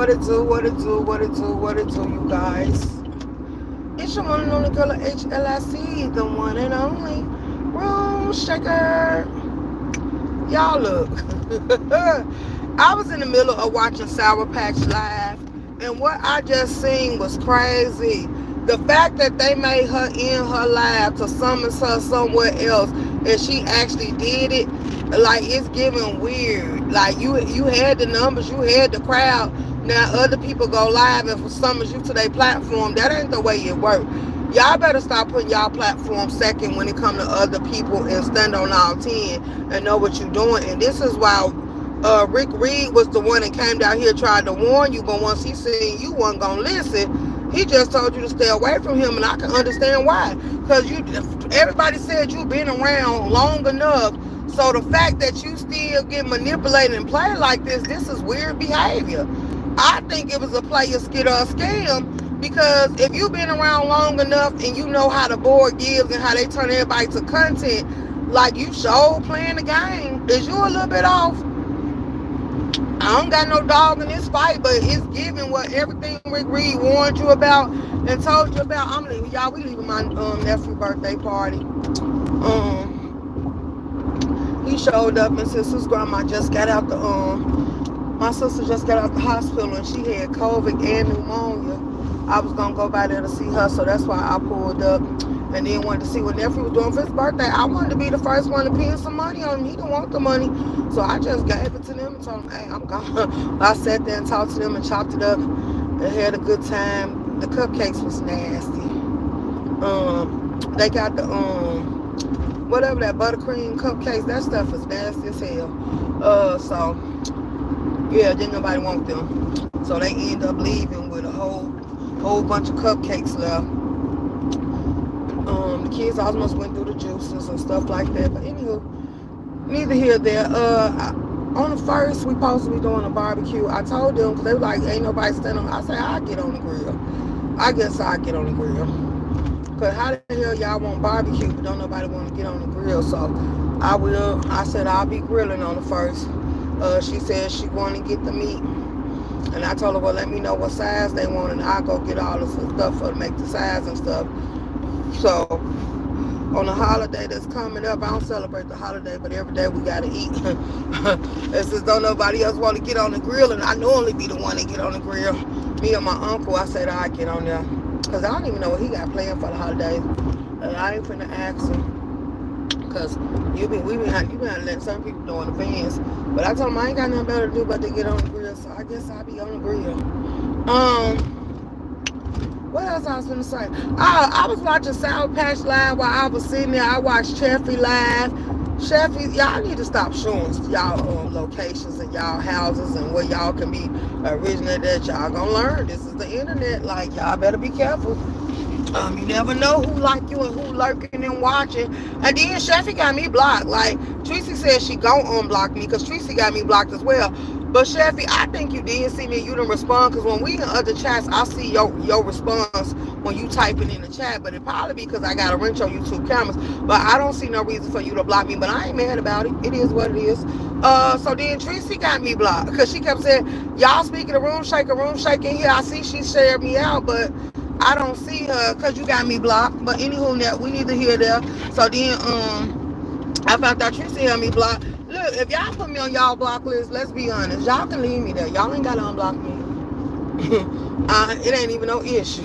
What it do, what it do, what it do, what it do, you guys. It's your one and only girl of H.L.I.C, the one and only Room Shaker. Y'all look. I was in the middle of watching Sour Patch Live, and what I just seen was crazy. The fact that they made her in her live to summons her somewhere else, and she actually did it, like it's giving weird. Like you had the numbers, you had the crowd. Now other people go live and summons you to their platform. That ain't the way it works. Y'all better stop putting y'all platform second when it come to other people and stand on all 10 and know what you're doing. And this is why Rick Reed was the one that came down here tried to warn you, but once he seen you wasn't gonna listen, he just told you to stay away from him, and I can understand why. Because everybody said you've been around long enough, so the fact that you still get manipulated and played like this is weird behavior. I think it was a player skit or a scam, because if you've been around long enough and you know how the board gives and how they turn everybody to content, like you show playing the game, is you a little bit off? I don't got no dog in this fight, but it's giving what everything Rick Reed warned you about and told you about. I'm leaving, y'all. We leaving my nephew birthday party. He showed up, and sister's grandma just got out the my sister just got out the hospital, and she had COVID and pneumonia. I was gonna go by there to see her, so that's why I pulled up. And then wanted to see what nephew was doing for his birthday. I wanted to be the first one to pin some money on him. He didn't want the money, so I just gave it to them and told him, hey, I'm gone. I sat there and talked to them and chopped it up and had a good time. The cupcakes was nasty. They got the whatever that buttercream cupcakes. That stuff is nasty as hell. So yeah, didn't nobody want them. So they end up leaving with a whole bunch of cupcakes left. The kids almost went through the juices and stuff like that. But anywho, neither here nor there. On the first, we supposed to be doing a barbecue. I told them, because they were like, ain't nobody standing on. I said, I'll get on the grill. I guess I'll get on the grill. Because how the hell y'all want barbecue, but don't nobody want to get on the grill? So I will. I said, I'll be grilling on the first. She said she wanted to get the meat. And I told her, well, let me know what size they want, and I'll go get all the stuff for to make the size and stuff. So, on the holiday that's coming up, I don't celebrate the holiday, but every day we gotta eat. It's just don't nobody else want to get on the grill, and I normally be the one that get on the grill. Me and my uncle, I said I get on there, because I don't even know what he got planned for the holidays. I ain't finna ask him, because you been letting some people know in advance. But I told him I ain't got nothing better to do but to get on the grill, so I guess I'll be on the grill. What else I was going to say? I was watching Sour Patch Live while I was sitting there. I watched H.L.I.C Live. H.L.I.C, y'all need to stop showing y'all locations and y'all houses and where y'all can be originated that y'all gonna learn. This is the internet. Like, y'all better be careful. You never know who like you and who lurking and watching. And then Sheffy got me blocked. Like, Tracy said she gon' unblock me because Tracy got me blocked as well. But Sheffy, I think you did see me. You didn't respond, because when we in other chats, I see your response when you typing in the chat. But it probably because I got a wrench on YouTube cameras. But I don't see no reason for you to block me. But I ain't mad about it. It is what it is. So then Tracy got me blocked because she kept saying, y'all speaking of room shaking here. I see she shared me out, but I don't see her because you got me blocked. But anywho, we need to hear there. So then I found out Tracy had me blocked. Look, if y'all put me on y'all block list, let's be honest, y'all can leave me there. Y'all ain't gotta unblock me. It ain't even no issue.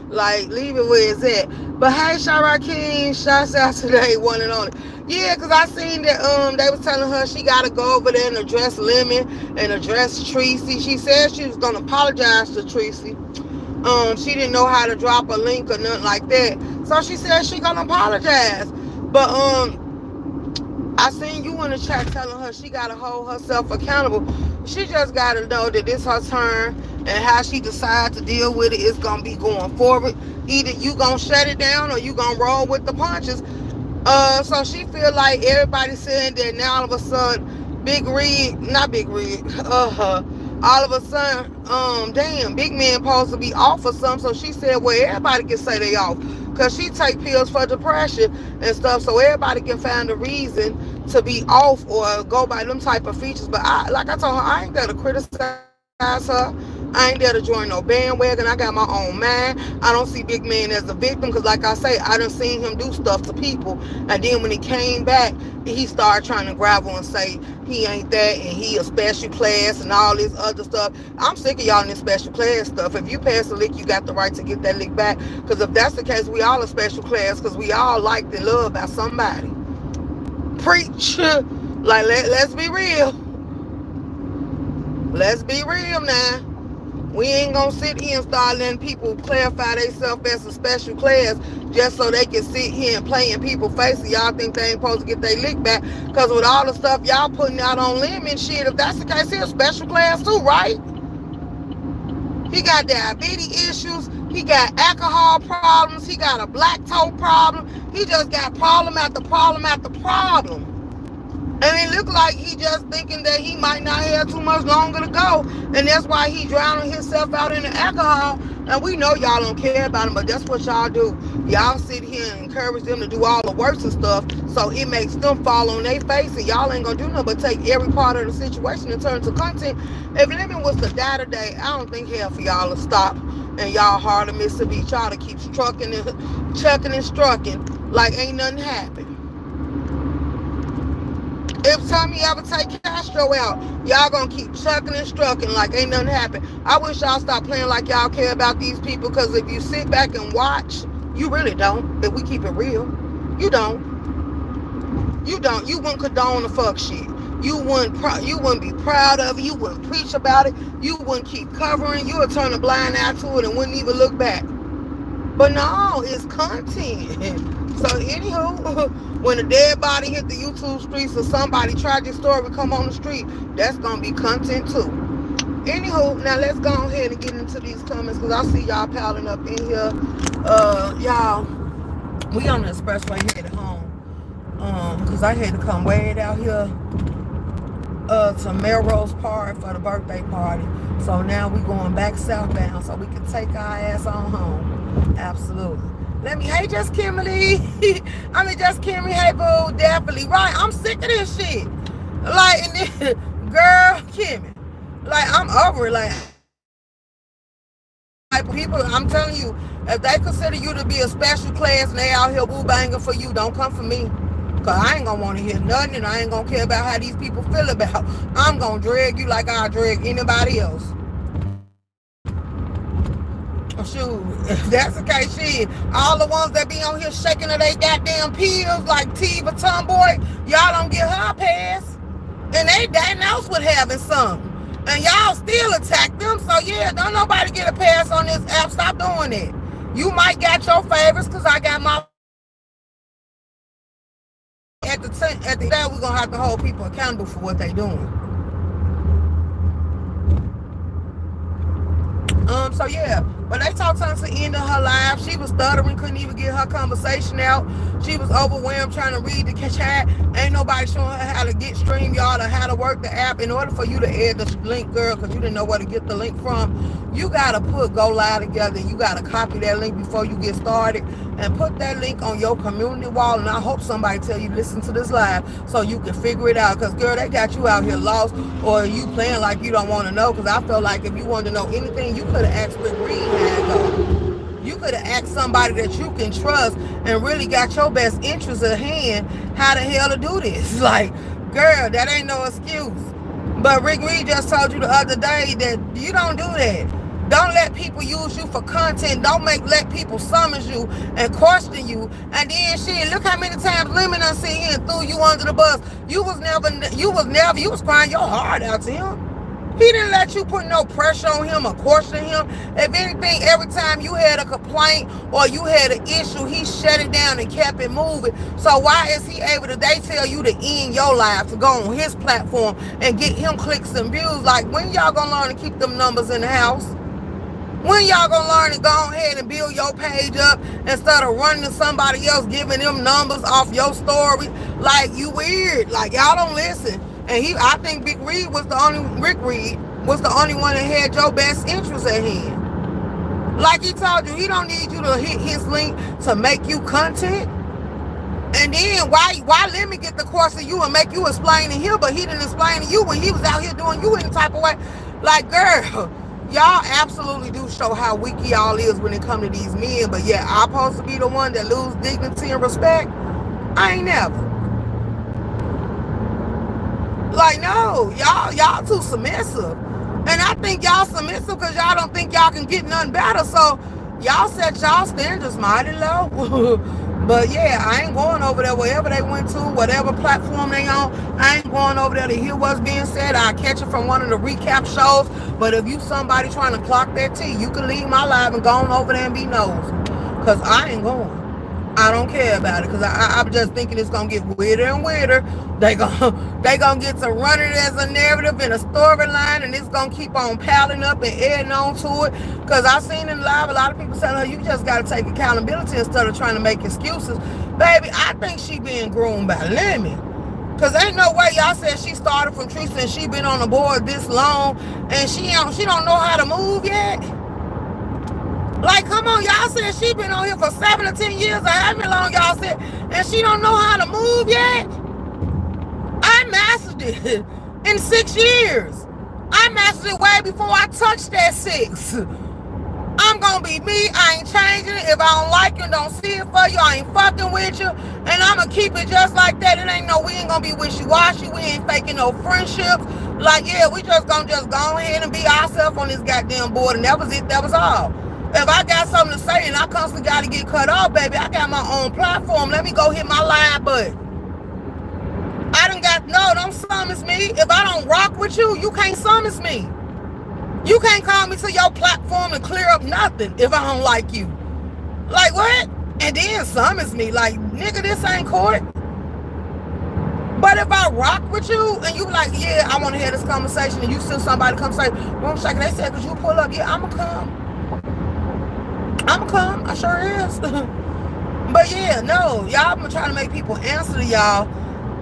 Like, leave it where it's at. But hey, H.L.I.C, shouts out today, one and only. Yeah, because I seen that they was telling her she gotta go over there and address Lemon and address Tracy. She said she was gonna apologize to Tracy. She didn't know how to drop a link or nothing like that. So she said she gonna apologize. But I seen you in the chat telling her she gotta hold herself accountable. She just gotta know that it's her turn, and how she decides to deal with it is gonna be going forward. Either you gonna shut it down or you gonna roll with the punches. So she feel like everybody saying that now all of a sudden all of a sudden, damn, big man supposed to be off or something. So she said, well, everybody can say they off, because she take pills for depression and stuff, so everybody can find a reason to be off or go by them type of features. But like I told her, I ain't there to criticize her. I ain't there to join no bandwagon. I got my own mind. I don't see Big Man as a victim because, like I say, I done seen him do stuff to people. And then when he came back, he started trying to gravel and say he ain't that and he a special class and all this other stuff. I'm sick of y'all in this special class stuff. If you pass a lick, you got the right to get that lick back. Because if that's the case, we all a special class because we all liked and loved by somebody. Preach. Like, let's be real. Let's be real now. We ain't gonna sit here and start letting people clarify themselves as a special class just so they can sit here and play in people's faces. Y'all think they ain't supposed to get their lick back because with all the stuff y'all putting out on lemon shit, if that's the case, he's a special class too, right? He got diabetes issues. He got alcohol problems. He got a black toe problem. He just got problem after problem after problem. And it looked like he just thinking that he might not have too much longer to go. And that's why he drowning himself out in the alcohol. And we know y'all don't care about him, but that's what y'all do. Y'all sit here and encourage them to do all the worst of stuff. So it makes them fall on their face. And y'all ain't going to do nothing but take every part of the situation and turn it to content. If living was to die today, I don't think hell for y'all to stop. And y'all hard to miss a beat. Y'all to keep trucking and chucking and strucking like ain't nothing happened. Every time you ever take Castro out, y'all gonna keep chucking and strucking like ain't nothing happened. I wish y'all stop playing like y'all care about these people, because if you sit back and watch, you really don't. If we keep it real, you don't. You don't. You wouldn't condone the fuck shit. You wouldn't be proud of it. You wouldn't preach about it. You wouldn't keep covering. You would turn a blind eye to it and wouldn't even look back. But no, it's content. So anywho, when a dead body hit the YouTube streets or somebody tragic story come on the street, that's gonna be content too. Anywho, now let's go ahead and get into these comments because I see y'all piling up in here. Y'all, we on the expressway headed home. Because I had to come way out here to Melrose Park for the birthday party. So now we going back southbound so we can take our ass on home. Absolutely. Hey, just Kimberly. Just Kimberly. Hey, boo. Definitely. Right. I'm sick of this shit. Like, girl, Kimmy. Like, I'm over it. Like, people, I'm telling you, if they consider you to be a special class and they out here woo banging for you, don't come for me. Cause I ain't gonna want to hear nothing, and I ain't gonna care about how these people feel about. I'm gonna drag you like I drag anybody else. Shoot, if that's the case, shit. All the ones that be on here shaking of they goddamn pills like Tiva Tomboy, y'all don't get her a pass. And they diagnosed with having some. And y'all still attack them. So yeah, don't nobody get a pass on this app. Stop doing it. You might got your favorites because I got my. At the day, we're gonna have to hold people accountable for what they doing. So yeah, but they talked to us at the end of her live. She was stuttering, couldn't even get her conversation out. She was overwhelmed trying to read the chat. Ain't nobody showing her how to get StreamYard or how to work the app. In order for you to add the link, girl, because you didn't know where to get the link from, you gotta go live together. You gotta copy that link before you get started and put that link on your community wall. And I hope somebody tell you listen to this live so you can figure it out. Because girl, they got you out here lost, or you playing like you don't want to know. Because I felt like if you wanted to know anything, you could have asked Rick Reed how to go. You could have asked somebody that you can trust and really got your best interest at hand how the hell to do this. Like, girl, that ain't no excuse. But Rick Reed just told you the other day that you don't do that. Don't let people use you for content. Don't let people summons you and question you. And then shit, look how many times Lemon done sit here and threw you under the bus. You was crying your heart out to him. He didn't let you put no pressure on him or question him. If anything, every time you had a complaint or you had an issue, he shut it down and kept it moving. So why is he able to, they tell you to end your life, to go on his platform and get him clicks and views? Like, when y'all gonna learn to keep them numbers in the house? When y'all gonna learn to go ahead and build your page up instead of running to somebody else, giving them numbers off your story? Like, you weird. Like, y'all don't listen. And I think Rick Reed was the only one that had your best interest at hand. Like he told you, he don't need you to hit his link to make you content. And then why let me get the course of you and make you explain to him, but he didn't explain to you when he was out here doing you any type of way? Like, girl, Y'all absolutely do show how weak y'all is when it come to these men. But yeah, I'm supposed to be the one that lose dignity and respect. I ain't never. Like, no, y'all too submissive. And I think y'all submissive because y'all don't think y'all can get nothing better. So y'all set y'all standards mighty low. But yeah, I ain't going over there wherever they went to, whatever platform they on. I ain't going over there to hear what's being said. I'll catch it from one of the recap shows. But if you somebody trying to clock their tea, you can leave my live and go on over there and be nosy. Because I ain't going. I don't care about it because I'm just thinking it's gonna get weirder and weirder. They gonna get to run it as a narrative and a storyline, and it's gonna keep on piling up and adding on to it. Because I've seen in live a lot of people telling her you just gotta take accountability instead of trying to make excuses. Baby, I think she being groomed by Lemon. Cause ain't no way y'all said she started from Teresa and she been on the board this long and she don't know how to move yet. Like, come on, y'all said she been on here for 7 or 10 years or however long y'all said, and she don't know how to move yet. I mastered it in 6 years. I mastered it way before I touched that 6. I'm gonna be me. I ain't changing it. If I don't like you, don't see it for you, I ain't fucking with you. And I'm gonna keep it just like that. It ain't no, we ain't gonna be wishy-washy. We ain't faking no friendships. Like, yeah, we just gonna go ahead and be ourselves on this goddamn board. And that was it. That was all. If I got something to say and I constantly got to get cut off, baby, I got my own platform. Let me go hit my live button. I done got, no, don't summons me. If I don't rock with you, you can't summons me. You can't call me to your platform and clear up nothing if I don't like you. Like, what? And then summons me. Like, nigga, this ain't court. But if I rock with you and you like, yeah, I want to hear this conversation, and you send somebody come say, Room Shaker, they said, could you pull up? Yeah, I'ma come. I sure is. But yeah, no, y'all been trying to make people answer to y'all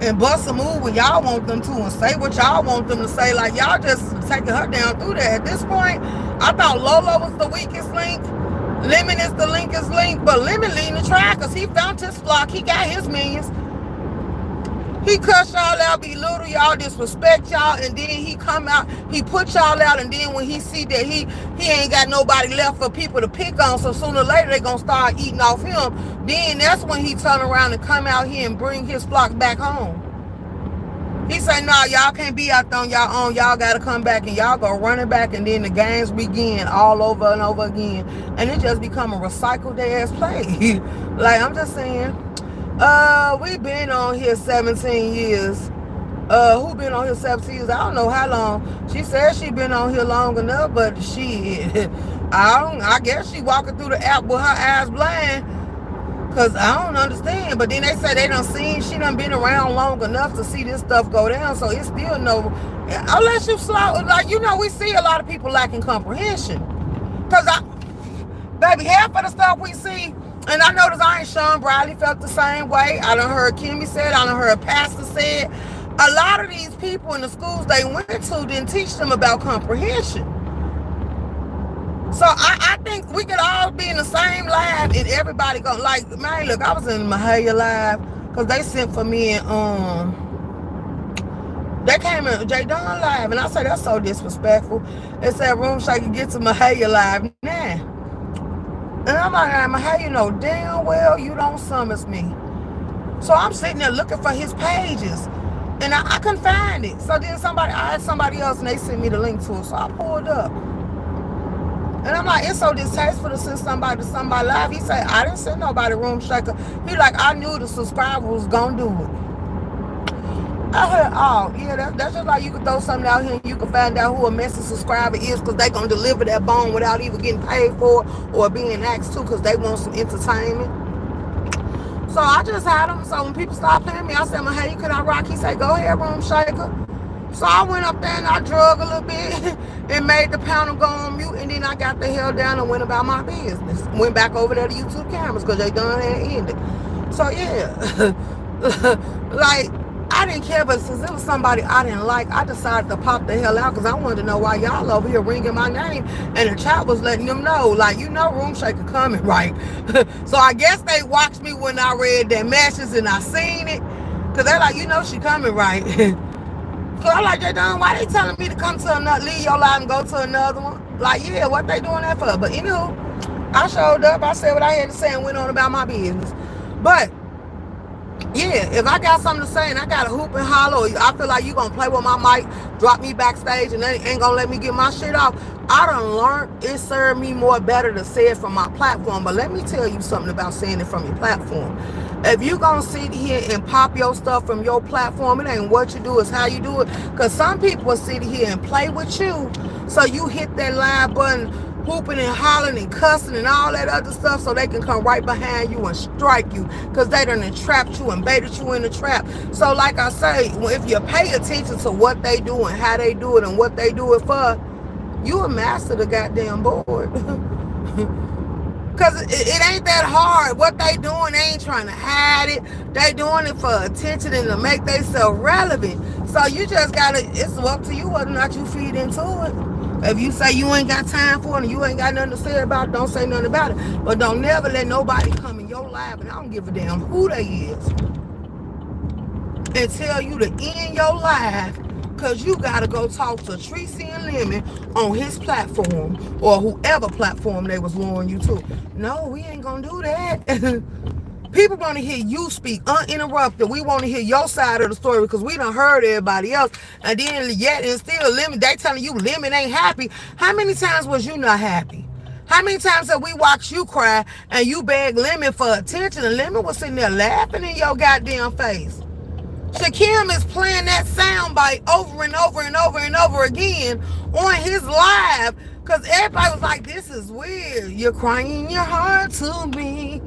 and bust a move when y'all want them to and say what y'all want them to say. Like, y'all just taking her down through that. At this point, I thought Lolo was the weakest link. Lemon is the linkest link, but Lemon leading the track because he found his flock. He got his millions. He cuss y'all out, belittle y'all, disrespect y'all, and then he come out, he put y'all out, and then when he see that he ain't got nobody left for people to pick on, so sooner or later they gonna start eating off him, then that's when he turn around and come out here and bring his flock back home. He say, nah, y'all can't be out there on y'all own, y'all gotta come back, and y'all go running back, and then the games begin all over and over again, and it just become a recycled ass play. Like, I'm just saying. We been on here 17 years. Who been on here 17 years? I don't know how long. She said she been on here long enough, but I guess she walking through the app with her eyes blind. Cause I don't understand. But then they say they done seen, she done been around long enough to see this stuff go down. So it's still no, unless you slow, like, you know, we see a lot of people lacking comprehension. Cause baby, half of the stuff we see, and I noticed Sean Bradley felt the same way. I done heard Kimmy said, I done heard Pastor said. A lot of these people in the schools they went to didn't teach them about comprehension. So I think we could all be in the same live and everybody go, like, man, look, I was in Mahalia live because they sent for me and they came in J Don live, and I said, that's so disrespectful. They said, Room Shaker, get to Mahalia live now. And I'm like, how you know damn well you don't summons me? So I'm sitting there looking for his pages, and I couldn't find it. So then I asked somebody else, and they sent me the link to it. So I pulled up, and I'm like, it's so distasteful to send somebody to somebody live. He said, I didn't send nobody Room Shaker. He like, I knew the subscriber was gonna do it. I heard, oh, yeah, that's just like you could throw something out here and you can find out who a messy subscriber is because they going to deliver that bone without even getting paid for it or being asked to because they want some entertainment. So I just had them. So when people start paying me, I said, hey, could I rock? He said, go ahead, Room Shaker. So I went up there and I drug a little bit and made the panel go on mute, and then I got the hell down and went about my business. Went back over there to YouTube cameras because they done had ended. So yeah, like, I didn't care, but since it was somebody I didn't like, I decided to pop the hell out because I wanted to know why y'all over here ringing my name. And the chat was letting them know, like, you know, Room Shaker coming, right? So I guess they watched me when I read their messages and I seen it. Because they're like, you know she coming, right? Cause I'm like, they done, why they telling me to come to another, leave your life and go to another one? Like, yeah, what they doing that for? But anywho, I showed up, I said what I had to say and went on about my business. But yeah, if I got something to say and I got a hoop and holler, or I feel like you gonna play with my mic, drop me backstage, and they ain't gonna let me get my shit off, I done learned it served me more better to say it from my platform. But let me tell you something about saying it from your platform. If you gonna sit here and pop your stuff from your platform, it ain't what you do, it's how you do it. Cause some people will sit here and play with you, so you hit that live button, hooping and hollering and cussing and all that other stuff, so they can come right behind you and strike you, because they done entrapped you and baited you in the trap. So like I say, if you pay attention to what they do and how they do it and what they do it for, you a master the goddamn board. Because it ain't that hard. What they doing, they ain't trying to hide it. They doing it for attention and to make themselves relevant. So you just gotta, it's up to you whether or not you feed into it. If you say you ain't got time for it and you ain't got nothing to say about it, don't say nothing about it. But don't never let nobody come in your life, and I don't give a damn who they is, and tell you to end your life because you got to go talk to Tracy and Lemon on his platform or whoever platform they was luring you to. No, we ain't going to do that. People want to hear you speak uninterrupted. We want to hear your side of the story because we done heard everybody else. And then yet and still Lemon, they telling you Lemon ain't happy. How many times was you not happy? How many times have we watched you cry and you beg Lemon for attention and Lemon was sitting there laughing in your goddamn face? Shakim is playing that soundbite over and over and over and over again on his live because everybody was like, this is weird. You're crying your heart to me.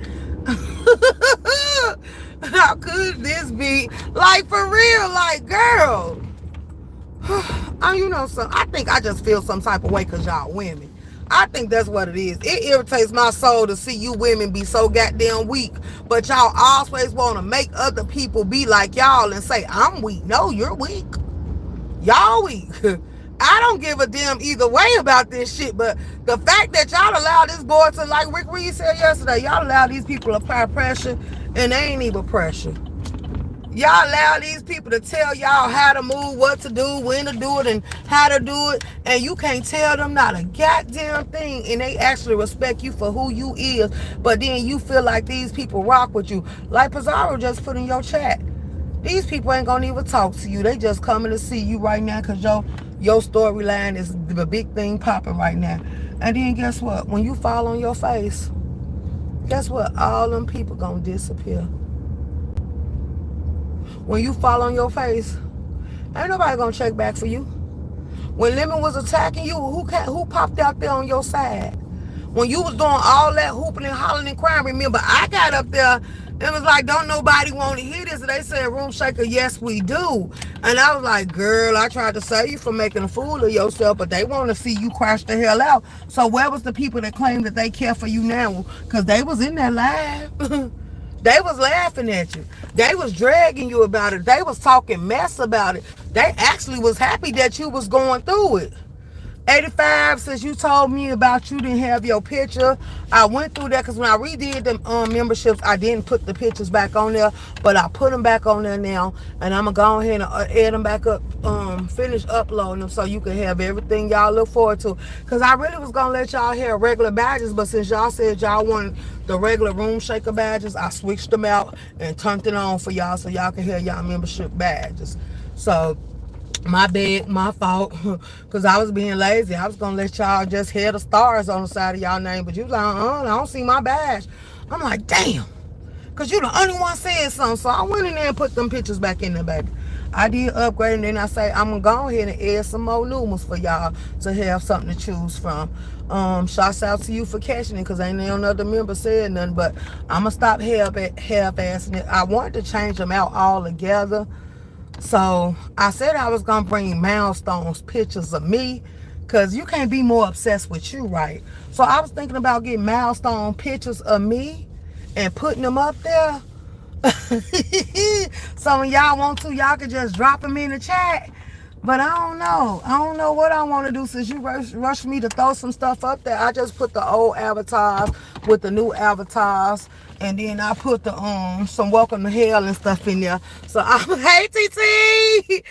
How could this be? Like, for real, like, girl. You know, so I think I just feel some type of way because y'all women. I think that's what it is. It irritates my soul to see you women be so goddamn weak, but y'all always want to make other people be like y'all and say, I'm weak. No, you're weak. Y'all weak. I don't give a damn either way about this shit, but the fact that y'all allow this boy to, like Rick Reed said yesterday, y'all allow these people to apply pressure and they ain't even pressure. Y'all allow these people to tell y'all how to move, what to do, when to do it, and how to do it, and you can't tell them not a goddamn thing, and they actually respect you for who you is, but then you feel like these people rock with you. Like Pizarro just put in your chat. These people ain't gonna even talk to you. They just coming to see you right now because your storyline is the big thing popping right now. And then guess what? When you fall on your face, guess what? All them people gonna disappear. When you fall on your face, ain't nobody gonna check back for you. When Lemon was attacking you, who popped out there on your side? When you was doing all that hooping and hollering and crying, remember, I got up there and was like, don't nobody want to hear this. And they said, Room Shaker, yes, we do. And I was like, girl, I tried to save you from making a fool of yourself, but they want to see you crash the hell out. So where was the people that claim that they care for you now? Because they was in that live. They was laughing at you. They was dragging you about it. They was talking mess about it. They actually was happy that you was going through it. 85, since you told me about you didn't have your picture, I went through that because when I redid the memberships, I didn't put the pictures back on there, but I put them back on there now, and I'm going to go ahead and add them back up, finish uploading them so you can have everything y'all look forward to. Because I really was going to let y'all have regular badges, but since y'all said y'all wanted the regular Room Shaker badges, I switched them out and turned it on for y'all so y'all can have y'all membership badges. So my bad, my fault, because I was being lazy. I was going to let y'all just hear the stars on the side of y'all name, but you was like, I don't see my badge. I'm like, damn, because you the only one said something. So I went in there and put them pictures back in there, baby. I did upgrade, and then I say, I'm going to go ahead and add some more new ones for y'all to have something to choose from. Shouts out to you for catching it, because ain't no other member said nothing, but I'm going to stop half-assing it. I wanted to change them out all together. So I said I was going to bring milestones, pictures of me, because you can't be more obsessed with you, right? So I was thinking about getting milestone pictures of me and putting them up there. So when y'all want to, y'all can just drop them in the chat. But I don't know. I don't know what I want to do since you rushed me to throw some stuff up there. I just put the old avatars with the new avatars, and then I put the some welcome to hell and stuff in there. So I'm hey TT,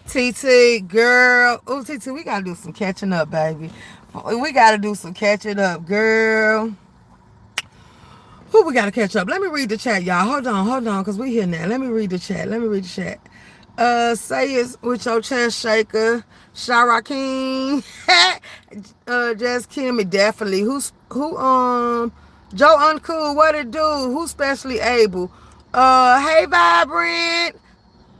TT girl. Oh TT, we gotta do some catching up, baby. We gotta do some catching up, girl. Who we gotta catch up? Let me read the chat, y'all. Hold on, cause we here now. Let me read the chat. Say it with your chest shaker. Shara King. Just Kimmy, definitely. Joe Uncool, what it do? Who's specially able? Hey Vibrant.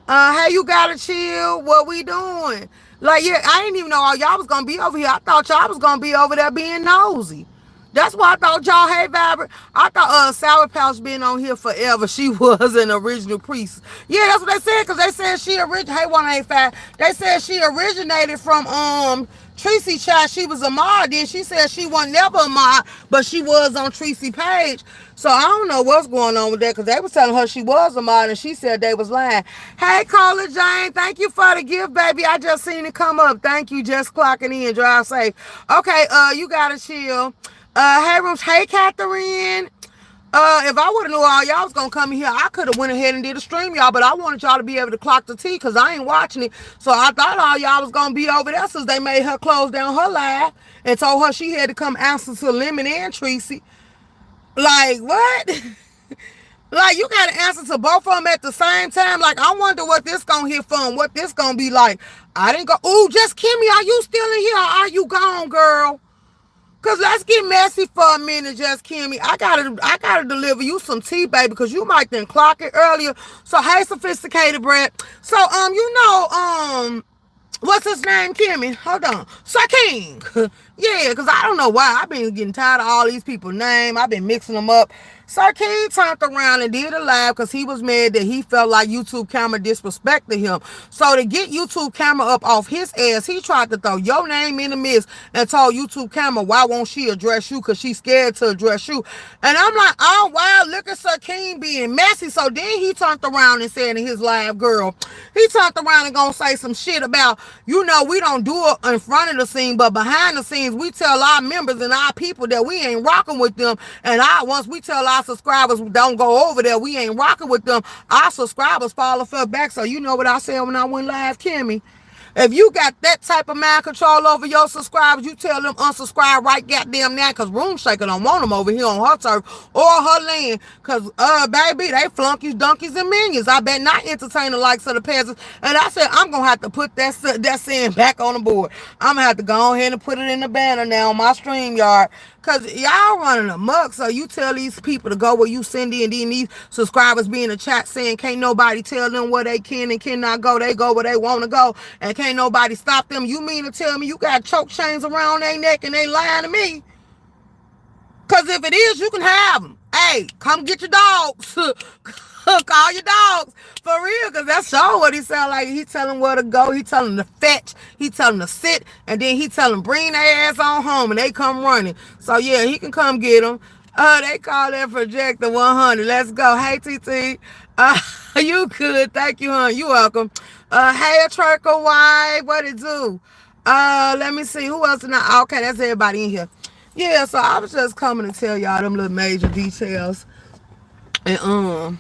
Hey, you gotta chill. What we doing? Like, yeah, I didn't even know all y'all was gonna be over here. I thought y'all was gonna be over there being nosy. That's why I thought y'all, hey, Vibrant. I thought Sour Pouch been on here forever. She was an original priest. Yeah, that's what they said, because they said she originated, hey, 185, they said she originated from Tracy Chat. She was a mod. Then she said she wasn't never a mod, but she was on Tracy page. So I don't know what's going on with that, because they was telling her she was a mod, and she said they was lying. Hey, Carla Jane, thank you for the gift, baby. I just seen it come up. Thank you, just clocking in. Drive safe. Okay, you gotta chill. Hey, Rooms. Hey, Catherine. If I would have knew all y'all was gonna come in here, I could have went ahead and did a stream, y'all. But I wanted y'all to be able to clock the tea, because I ain't watching it. So I thought all y'all was gonna be over there since they made her close down her live and told her she had to come answer to Lemon and Tracy. Like, what? Like, you gotta answer to both of them at the same time. Like, I wonder what this gonna hit from, what this gonna be like. I didn't go, ooh, just Kimmy, are you still in here or are you gone, girl? Cause let's get messy for a minute, just Kimmy. I gotta deliver you some tea, baby, because you might then clock it earlier. So hey, sophisticated Brett. So what's his name, Kimmy? Hold on. Sir King. Yeah, because I don't know why. I've been getting tired of all these people's names. I've been mixing them up. Sir King turned around and did a live because he was mad that he felt like YouTube camera disrespected him. So to get YouTube camera up off his ass, he tried to throw your name in the mist and told YouTube camera, why won't she address you? Because she's scared to address you. And I'm like, oh, wow, look at Sir King being messy. So then he turned around and said in his live, girl, he turned around and gonna say some shit about, we don't do it in front of the scene, but behind the scenes, we tell our members and our people that we ain't rocking with them. And once we tell our subscribers don't go over there, we ain't rocking with them, our subscribers fall or fell back. So you know what I said when I went live, Kimmy? If you got that type of mind control over your subscribers, you tell them unsubscribe right goddamn now, because Room Shaker don't want them over here on her turf or her land. Because, baby, they flunkies, donkeys, and minions. I bet not entertain the likes of the peasants. And I said, I'm going to have to put that saying back on the board. I'm going to have to go ahead and put it in the banner now on my StreamYard. Because y'all running amok. So you tell these people to go where you send in, then these subscribers be in the chat saying can't nobody tell them where they can and cannot go. They go where they want to go and can't nobody stop them. You mean to tell me you got choke chains around their neck and they lying to me? Because if it is, you can have them. Hey, come get your dogs. Call your dogs. For real, because that's sure what he sound like. He tell them where to go. He tell them to fetch. He tell them to sit. And then he tell them bring their ass on home. And they come running. So, yeah, he can come get them. They call that Projector 100. Let's go. Hey, TT. You good. Thank you, hon. You welcome. Hey, a trucker wife. What it do? Let me see. Who else? Okay, that's everybody in here. Yeah, so I was just coming to tell y'all them little major details. And,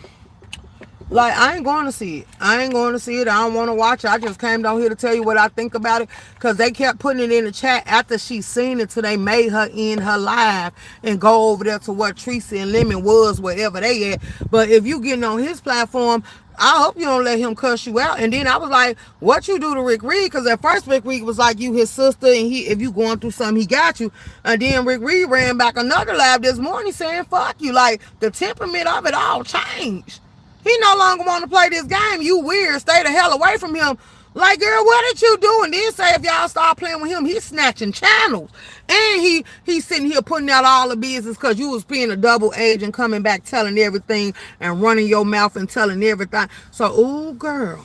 like, I ain't going to see it. I don't want to watch it. I just came down here to tell you what I think about it, because they kept putting it in the chat after she seen it till they made her in her live and go over there to what Tracy and Lemon was, wherever they at. But if you getting on his platform, I hope you don't let him cuss you out. And then I was like, what you do to Rick Reed? Because at first Rick Reed was like, you his sister, and if you going through something, he got you. And then Rick Reed ran back another live this morning saying, fuck you. Like, the temperament of it all changed. He no longer want to play this game. You weird. Stay the hell away from him. Like, girl, what did you do? And then say if y'all start playing with him, he's snatching channels. And he's sitting here putting out all the business because you was being a double agent, coming back telling everything and running your mouth and telling everything. So, ooh, girl.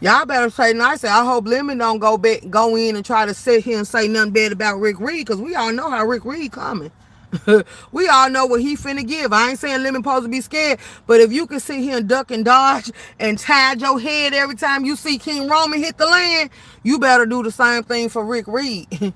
Y'all better say nice. I hope Lemon don't go in and try to sit here and say nothing bad about Rick Reed, because we all know how Rick Reed coming. We all know what he finna give. I ain't saying Lemon supposed to be scared, but if you can sit here and duck and dodge and hide your head every time you see King Roman hit the land, you better do the same thing for Rick Reed.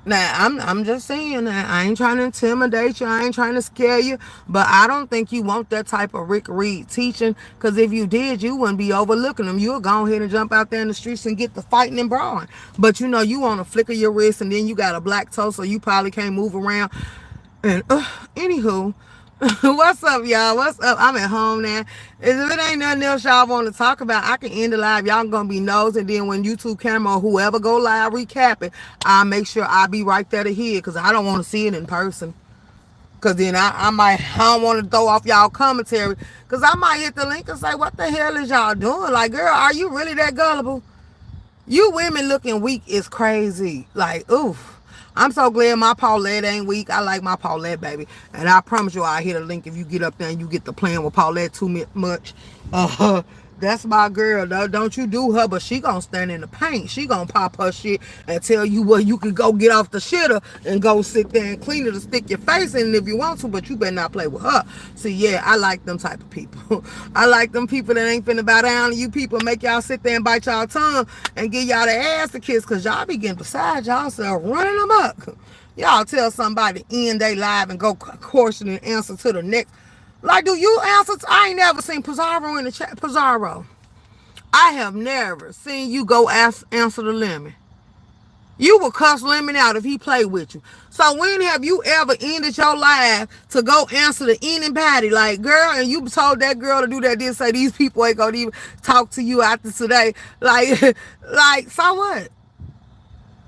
Now, I'm just saying that I ain't trying to intimidate you. I ain't trying to scare you. But I don't think you want that type of Rick Reed teaching. Because if you did, you wouldn't be overlooking them. You'll go ahead and jump out there in the streets and get the fighting and brawling. But you know, you want to flicker your wrist and then you got a black toe, so you probably can't move around. And anywho, what's up, y'all? What's up? I'm at home now. If it ain't nothing else y'all want to talk about, I can end the live. Y'all gonna be nosy, and then when YouTube camera or whoever go live recap it, I'll make sure I be right there to hear it, because I don't want to see it in person. Because then I don't want to throw off y'all commentary, because I might hit the link and say, what the hell is y'all doing? Like, girl, are you really that gullible? You women looking weak is crazy. Like, oof. I'm so glad my Paulette ain't weak. I like my Paulette, baby. And I promise you, I'll hit a link if you get up there and you get to playing with Paulette too much. That's my girl, though. Don't you do her, but she gonna stand in the paint. She gonna pop her shit and tell you where you can go get off the shitter and go sit there and clean it and stick your face in it if you want to, but you better not play with her. See, yeah, I like them type of people. I like them people that ain't finna bow down to you people, make y'all sit there and bite y'all tongue and give y'all the ass to kiss, because y'all be getting beside y'all self, running them up. Y'all tell somebody to end they live and go question and answer to the next. Like, do you answer? I ain't never seen Pizarro in the chat. Pizarro, I have never seen you go answer the Lemon. You will cuss Lemon out if he play with you. So when have you ever ended your life to go answer to anybody? Like, girl, and you told that girl to do that, then say these people ain't gonna even talk to you after today. Like, so what?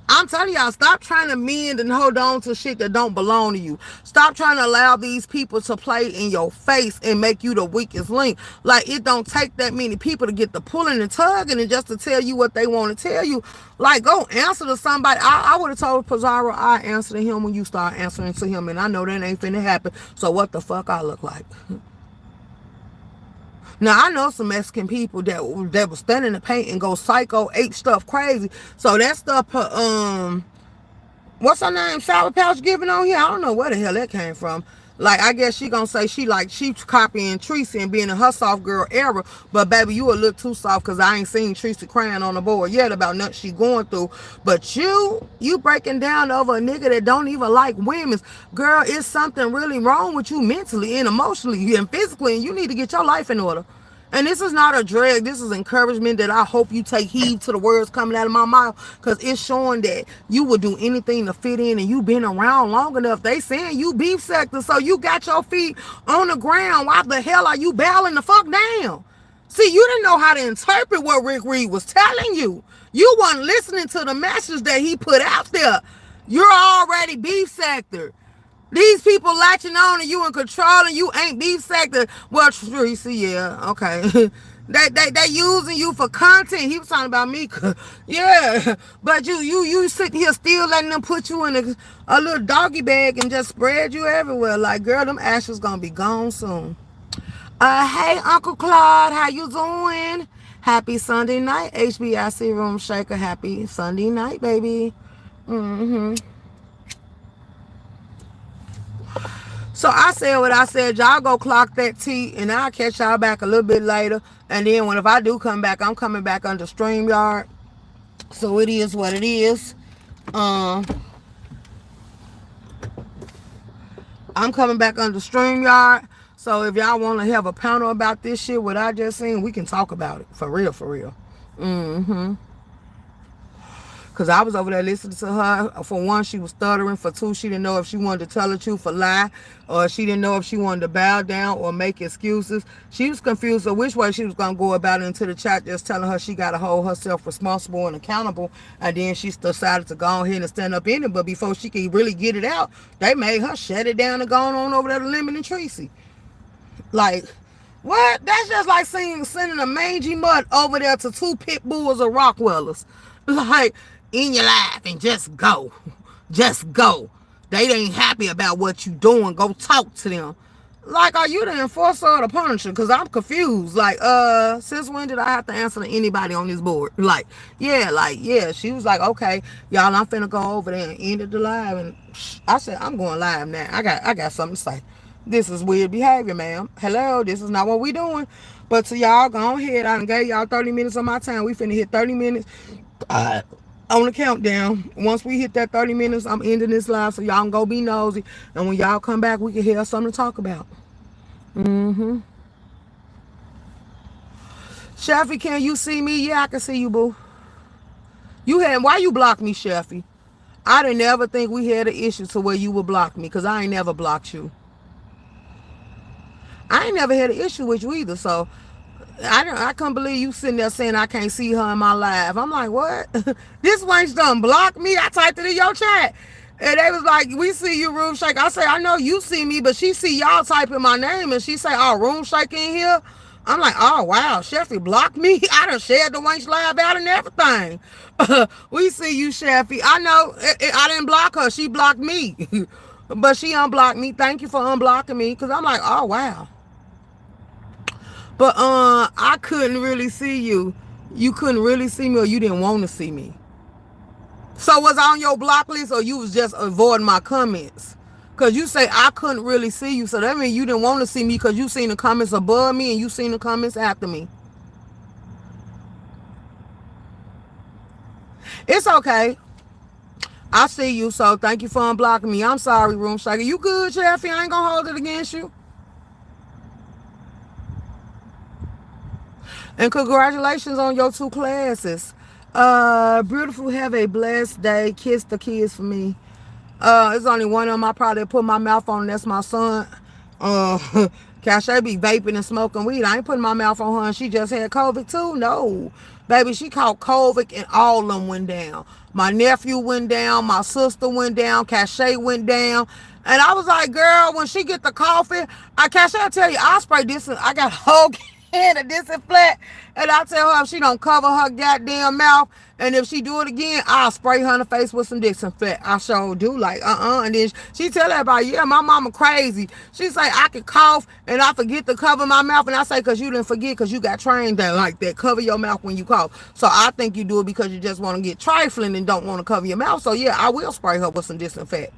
I'm telling y'all, stop trying to mend and hold on to shit that don't belong to you. Stop trying to allow these people to play in your face and make you the weakest link. Like, it don't take that many people to get the pulling and tugging and just to tell you what they want to tell you. Like, go answer to somebody. I would have told Pizarro I answer to him when you start answering to him, and I know that ain't finna happen. So what the fuck I look like? Now, I know some Mexican people that will stand in the paint and go psycho, ate stuff crazy. So that stuff, what's her name? Sour Pouch giving on here? I don't know where the hell that came from. Like, I guess she gonna say she's copying Tracy and being in her soft girl era. But baby, you a little too soft, because I ain't seen Tracy crying on the board yet about nothing she going through. But you breaking down over a nigga that don't even like women. Girl, it's something really wrong with you mentally and emotionally and physically, and you need to get your life in order. And this is not a drag. This is encouragement that I hope you take heed to the words coming out of my mouth, because it's showing that you would do anything to fit in, and you been around long enough. They saying you beef sector, so you got your feet on the ground. Why the hell are you bowing the fuck down? See, you didn't know how to interpret what Rick Reed was telling you. You wasn't listening to the message that he put out there. You're already beef sector. These people latching on to you and controlling you ain't beef sector. Well, Tracy, yeah, okay. they using you for content. He was talking about me. Yeah, but you sitting here still letting them put you in a little doggy bag and just spread you everywhere. Like, girl, them ashes gonna be gone soon. Hey, Uncle Claude, how you doing? Happy Sunday night, H.L.I.C Room Shaker. Happy Sunday night, baby. So I said what I said. Y'all go clock that tea, and I'll catch y'all back a little bit later. And then if I do come back, I'm coming back under StreamYard. So it is what it is. I'm coming back under StreamYard. So if y'all want to have a panel about this shit, what I just seen, we can talk about it. For real, for real. Because I was over there listening to her. For one, she was stuttering. For two, she didn't know if she wanted to tell the truth or lie. Or she didn't know if she wanted to bow down or make excuses. She was confused of which way she was going to go about it, into the chat just telling her she got to hold herself responsible and accountable. And then she decided to go ahead and stand up in it. But before she could really get it out, they made her shut it down and going on over there to Lemon and Tracy. Like, what? That's just like sending a mangy mutt over there to two pit bulls or Rockwellers. Like, in your life and just go. Just go. They ain't happy about what you doing. Go talk to them. Like, are you the enforcer or the punisher? Because I'm confused. Like, since when did I have to answer to anybody on this board? Like, yeah. She was like, okay, y'all, I'm finna go over there and end the live. And I said, I'm going live now. I got something to say. This is weird behavior, ma'am. Hello, this is not what we doing. But to y'all, go ahead. I done gave y'all 30 minutes of my time. We finna hit 30 minutes on the countdown. Once we hit that 30 minutes, I'm ending this live so y'all can go be nosy. And when y'all come back, we can hear something to talk about. Sheffy, can you see me? Yeah, I can see you, boo. Why you blocked me, Sheffy? I didn't ever think we had an issue to where you would block me, because I ain't never blocked you. I ain't never had an issue with you either, so I couldn't believe you sitting there saying I can't see her in my live. I'm like, what? This wench done blocked me. I typed it in your chat. And they was like, we see you, Room Shaker. I say, I know you see me, but she see y'all typing my name, and she say, oh, Room Shaker in here? I'm like, oh, wow, Sheffy blocked me? I done shared the wench live out and everything. We see you, Sheffy. I know I didn't block her. She blocked me. But she unblocked me. Thank you for unblocking me, because I'm like, oh, wow. But I couldn't really see you. You couldn't really see me, or you didn't want to see me. So was I on your block list, or you was just avoiding my comments? Because you say I couldn't really see you. So that means you didn't want to see me because you seen the comments above me and you seen the comments after me. It's okay. I see you, so thank you for unblocking me. I'm sorry, Room Shaker. You good, Jeffy? I ain't going to hold it against you. And congratulations on your 2 classes. Beautiful, have a blessed day. Kiss the kids for me. It's only one of them I probably put my mouth on, and that's my son. Cashapp be vaping and smoking weed. I ain't putting my mouth on her, and she just had COVID too. No. Baby, she caught COVID and all of them went down. My nephew went down. My sister went down. Cashapp went down. And I was like, girl, when she get the coffee, Cashapp tell you, I spray this. I got a whole can of disinfect. And I tell her if she don't cover her goddamn mouth, and if she do it again, I'll spray her in the face with some disinfect. I sure do. Like, And then she tell everybody, yeah, my mama crazy. She say, I can cough and I forget to cover my mouth. And I say, because you didn't forget, because you got trained that like that. Cover your mouth when you cough. So I think you do it because you just want to get trifling and don't want to cover your mouth. So yeah, I will spray her with some disinfect.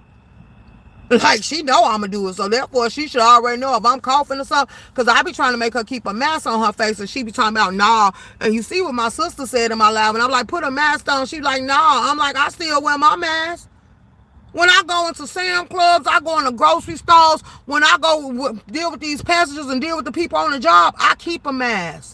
Like, she know I'm going to do it. So, therefore, she should already know if I'm coughing or something. Because I be trying to make her keep a mask on her face. And she be talking about, nah. And you see what my sister said in my live. And I'm like, put a mask on. She like, nah. I'm like, I still wear my mask. When I go into Sam Clubs, I go into grocery stores. When I go deal with these passengers and deal with the people on the job, I keep a mask.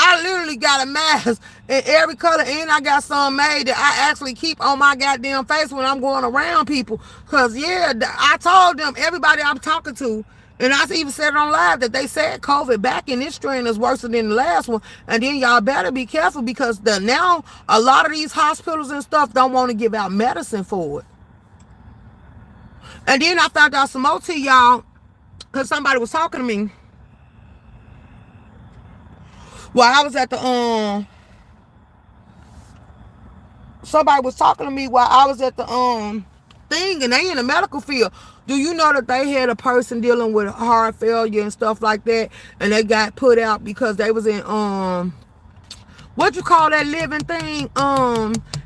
I literally got a mask in every color, and I got some made that I actually keep on my goddamn face when I'm going around people. Because, yeah, I told them, everybody I'm talking to, and I even said it on live, that they said COVID back in this strain is worse than the last one. And then y'all better be careful, because now a lot of these hospitals and stuff don't want to give out medicine for it. And then I found out some more to y'all, because somebody was talking to me. Well, I was at the somebody was talking to me while I was at the thing, and they in the medical field. Do you know that they had a person dealing with heart failure and stuff like that, and they got put out because they was in what you call that living thing?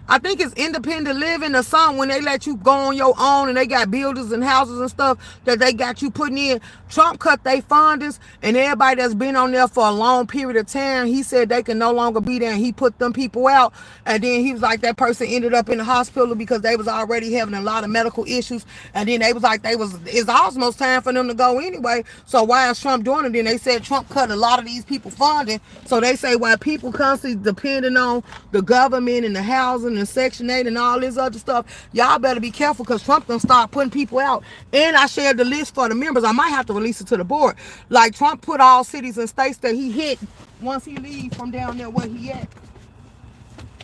I think it's independent living or something, when they let you go on your own, and they got buildings and houses and stuff that they got you putting in. Trump cut their fundings, and everybody that's been on there for a long period of time, he said they can no longer be there, and he put them people out. And then he was like, that person ended up in the hospital because they was already having a lot of medical issues. And then they was like, it's almost time for them to go anyway. So why is Trump doing it? Then they said Trump cut a lot of these people funding. So they say, while people constantly depending on the government and the housing and Section 8 and all this other stuff, y'all better be careful, because Trump done start putting people out. And I shared the list for the members. I might have to release it to the board. Like, Trump put all cities and states that he hit once he leaves from down there where he at.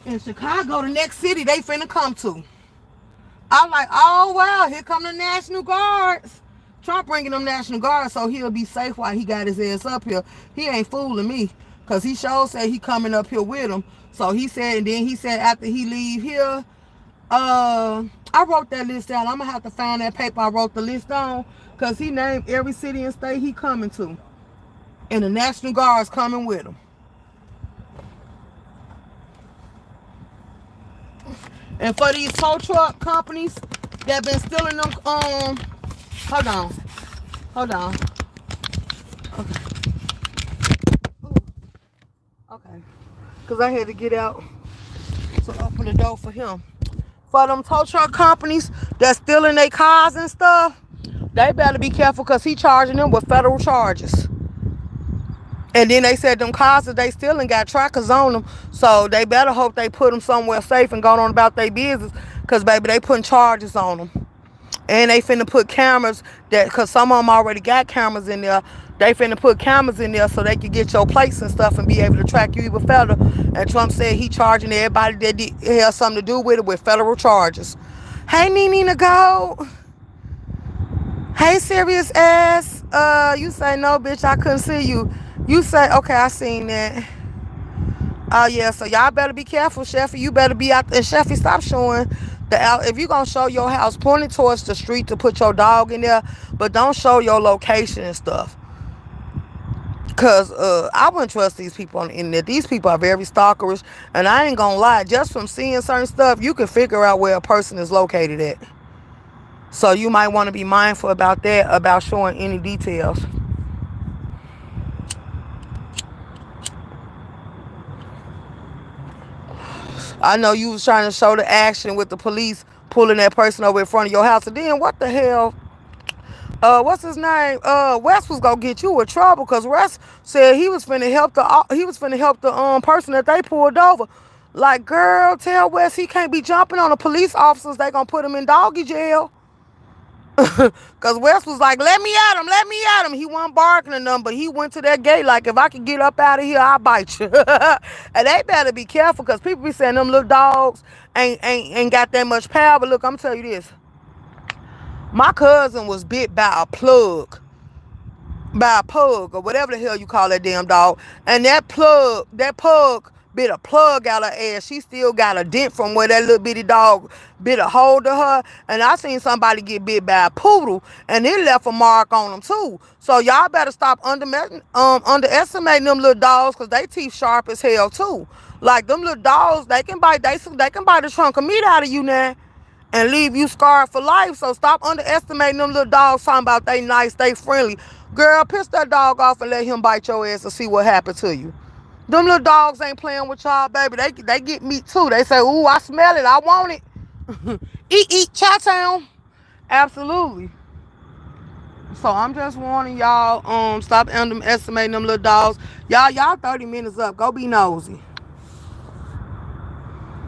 In Chicago, the next city they finna come to. I'm like, oh wow, here come the National Guards. Trump bringing them National Guards so he'll be safe while he got his ass up here. He ain't fooling me, because he sure said he coming up here with him. So he said, and then he said after he leave here, I wrote that list down. I'm gonna have to find that paper I wrote the list on, cause he named every city and state he coming to, and the National Guard's coming with him. And for these tow truck companies that been stealing them, hold on, hold on, okay, cause I had to get out to open the door for him. For them tow truck companies that stealing their cars and stuff, they better be careful, because he charging them with federal charges. And then they said them cars that they stealing got trackers on them, so they better hope they put them somewhere safe and going on about their business, because baby, they putting charges on them. And they finna put cameras, that because some of them already got cameras in there. They finna put cameras in there so they can get your plates and stuff and be able to track you even further. And Trump said he charging everybody that has something to do with it with federal charges. Hey, Nene Go. Hey, serious ass. You say no, bitch. I couldn't see you. You say okay. I seen that. Oh yeah. So y'all better be careful, Sheffy. You better be out. And Sheffy, stop showing the out. If you gonna show your house, point it towards the street to put your dog in there, but don't show your location and stuff. Cause I wouldn't trust these people on the internet. These people are very stalkerish, and I ain't gonna lie. Just from seeing certain stuff, you can figure out where a person is located at. So you might want to be mindful about that, about showing any details. I know you was trying to show the action with the police pulling that person over in front of your house, and then what the hell? What's his name? Wes was gonna get you in trouble, because Wes said he was finna help the person that they pulled over. Like, girl, tell Wes he can't be jumping on the police officers. They gonna put him in doggy jail. Because Wes was like, let me at him, let me at him. He wasn't barking at them, but he went to that gate like, if I can get up out of here, I'll bite you. And they better be careful, because people be saying them little dogs ain't got that much power. But look, I'm tell you this. My cousin was bit by a pug, or whatever the hell you call that damn dog. And that pug bit a plug out her ass. She still got a dent from where that little bitty dog bit a hold of her. And I seen somebody get bit by a poodle, and it left a mark on them too. So y'all better stop underestimating them little dogs, because they teeth sharp as hell too. Like, them little dogs, they can bite a chunk of meat out of you now and leave you scarred for life. So stop underestimating them little dogs talking about they nice, they friendly. Girl, piss that dog off and let him bite your ass and see what happened to you. Them little dogs ain't playing with y'all, baby. They get meat too. They say, ooh, I smell it, I want it. Eat, Chi-town. Absolutely. So I'm just warning y'all, stop underestimating them little dogs. Y'all 30 minutes up. Go be nosy.